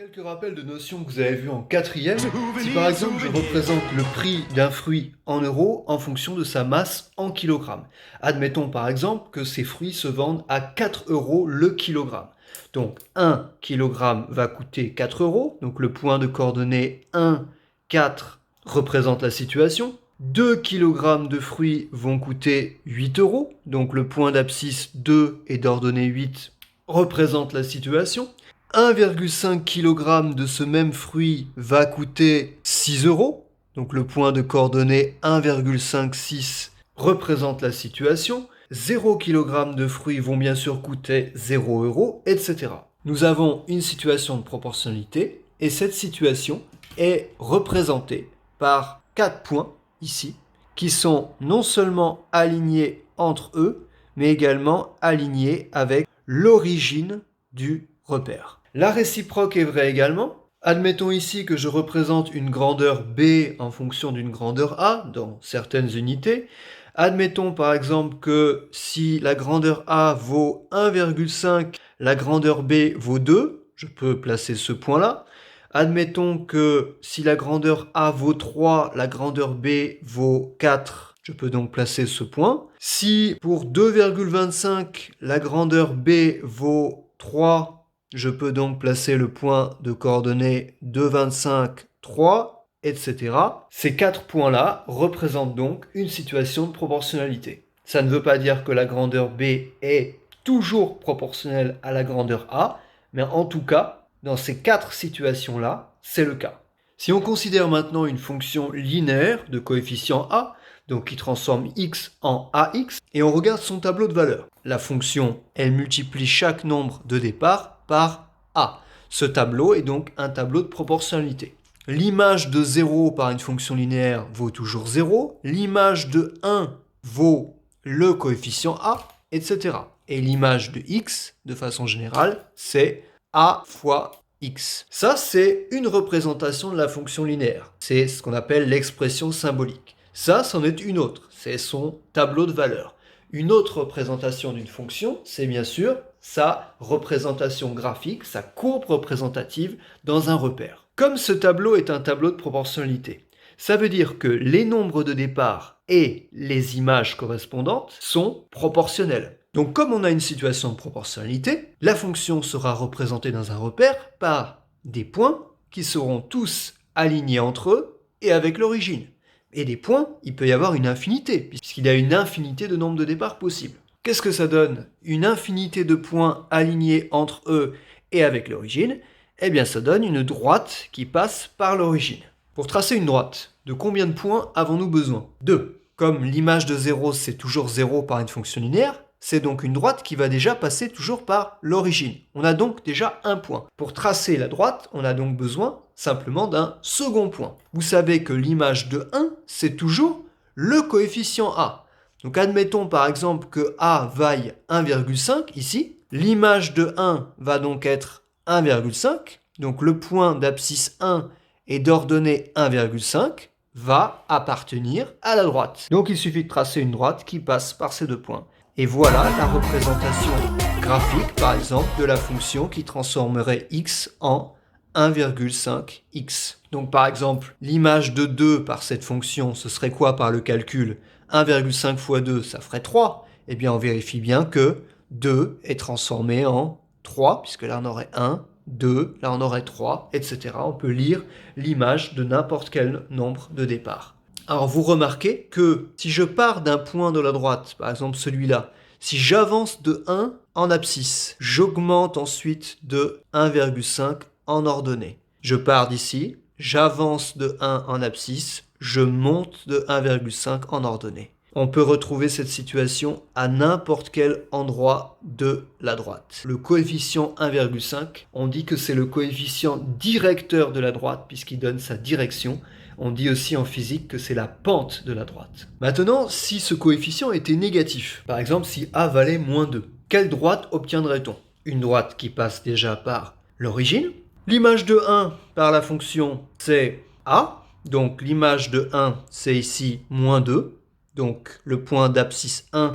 Quelques rappels de notions que vous avez vues en quatrième. Si par exemple je représente le prix d'un fruit en euros en fonction de sa masse en kilogrammes. Admettons par exemple que ces fruits se vendent à 4 euros le kilogramme. Donc 1 kg va coûter 4 euros. Donc le point de coordonnée 1, 4 représente la situation. 2 kg de fruits vont coûter 8 euros. Donc le point d'abscisse 2 et d'ordonnée 8 représente la situation. 1,5 kg de ce même fruit va coûter 6 euros. Donc le point de coordonnée 1,56 représente la situation. 0 kg de fruits vont bien sûr coûter 0 euros, etc. Nous avons une situation de proportionnalité et cette situation est représentée par 4 points ici qui sont non seulement alignés entre eux, mais également alignés avec l'origine du repère. La réciproque est vraie également. Admettons ici que je représente une grandeur B en fonction d'une grandeur A dans certaines unités. Admettons par exemple que si la grandeur A vaut 1,5, la grandeur B vaut 2, je peux placer ce point-là. Admettons que si la grandeur A vaut 3, la grandeur B vaut 4, je peux donc placer ce point. Si pour 2,25, la grandeur B vaut 3, je peux donc placer le point de coordonnée 2,25, 3, etc. Ces 4 points-là représentent donc une situation de proportionnalité. Ça ne veut pas dire que la grandeur B est toujours proportionnelle à la grandeur A, mais en tout cas, dans ces 4 situations-là, c'est le cas. Si on considère maintenant une fonction linéaire de coefficient A, donc qui transforme x en ax, et on regarde son tableau de valeurs. La fonction, elle multiplie chaque nombre de départ par a. Ce tableau est donc un tableau de proportionnalité. L'image de 0 par une fonction linéaire vaut toujours 0. L'image de 1 vaut le coefficient a, etc. Et l'image de x, de façon générale, c'est a fois x. Ça, c'est une représentation de la fonction linéaire. C'est ce qu'on appelle l'expression symbolique. Ça, c'en est une autre. C'est son tableau de valeurs. Une autre représentation d'une fonction, c'est bien sûr sa représentation graphique, sa courbe représentative dans un repère. Comme ce tableau est un tableau de proportionnalité, ça veut dire que les nombres de départ et les images correspondantes sont proportionnels. Donc comme on a une situation de proportionnalité, la fonction sera représentée dans un repère par des points qui seront tous alignés entre eux et avec l'origine. Et des points, il peut y avoir une infinité, puisqu'il y a une infinité de nombres de départ possibles. Qu'est-ce que ça donne? Une infinité de points alignés entre eux et avec l'origine? Eh bien, ça donne une droite qui passe par l'origine. Pour tracer une droite, de combien de points avons-nous besoin? 2. Comme l'image de 0, c'est toujours 0 par une fonction linéaire, c'est donc une droite qui va déjà passer toujours par l'origine. On a donc déjà un point. Pour tracer la droite, on a donc besoin simplement d'un second point. Vous savez que l'image de 1, c'est toujours le coefficient a. Donc admettons par exemple que a vaille 1,5 ici. L'image de 1 va donc être 1,5. Donc le point d'abscisse 1 et d'ordonnée 1,5 va appartenir à la droite. Donc il suffit de tracer une droite qui passe par ces deux points. Et voilà la représentation graphique, par exemple, de la fonction qui transformerait x en 1,5x. Donc par exemple, l'image de 2 par cette fonction, ce serait quoi par le calcul? 1,5 fois 2, ça ferait 3. Eh bien, on vérifie bien que 2 est transformé en 3, puisque là on aurait 1, 2, là on aurait 3, etc. On peut lire l'image de n'importe quel nombre de départ. Alors vous remarquez que si je pars d'un point de la droite, par exemple celui-là, si j'avance de 1 en abscisse, j'augmente ensuite de 1,5 en ordonnée. Je pars d'ici, j'avance de 1 en abscisse, je monte de 1,5 en ordonnée. On peut retrouver cette situation à n'importe quel endroit de la droite. Le coefficient 1,5, on dit que c'est le coefficient directeur de la droite puisqu'il donne sa direction. On dit aussi en physique que c'est la pente de la droite. Maintenant, si ce coefficient était négatif, par exemple si a valait moins 2, quelle droite obtiendrait-on? Une droite qui passe déjà par l'origine. L'image de 1 par la fonction, c'est a. Donc l'image de 1, c'est ici moins 2. Donc le point d'abscisse 1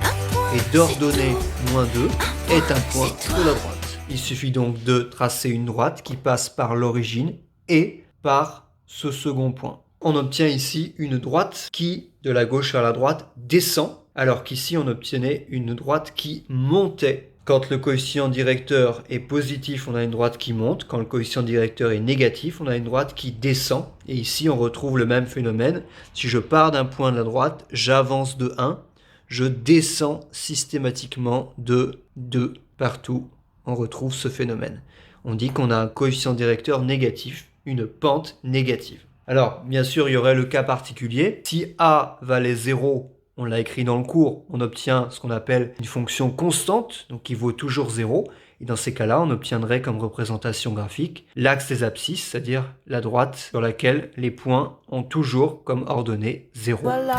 et d'ordonnée moins 2 est un point de la droite. Il suffit donc de tracer une droite qui passe par l'origine et par ce second point. On obtient ici une droite qui, de la gauche vers la droite, descend, alors qu'ici on obtenait une droite qui montait. Quand le coefficient directeur est positif, on a une droite qui monte. Quand le coefficient directeur est négatif, on a une droite qui descend. Et ici, on retrouve le même phénomène. Si je pars d'un point de la droite, j'avance de 1, je descends systématiquement de 2 partout. On retrouve ce phénomène. On dit qu'on a un coefficient directeur négatif, une pente négative. Alors, bien sûr, il y aurait le cas particulier. Si a valait 0, on l'a écrit dans le cours, on obtient ce qu'on appelle une fonction constante, donc qui vaut toujours 0. Et dans ces cas-là, on obtiendrait comme représentation graphique l'axe des abscisses, c'est-à-dire la droite sur laquelle les points ont toujours comme ordonnée 0. Voilà,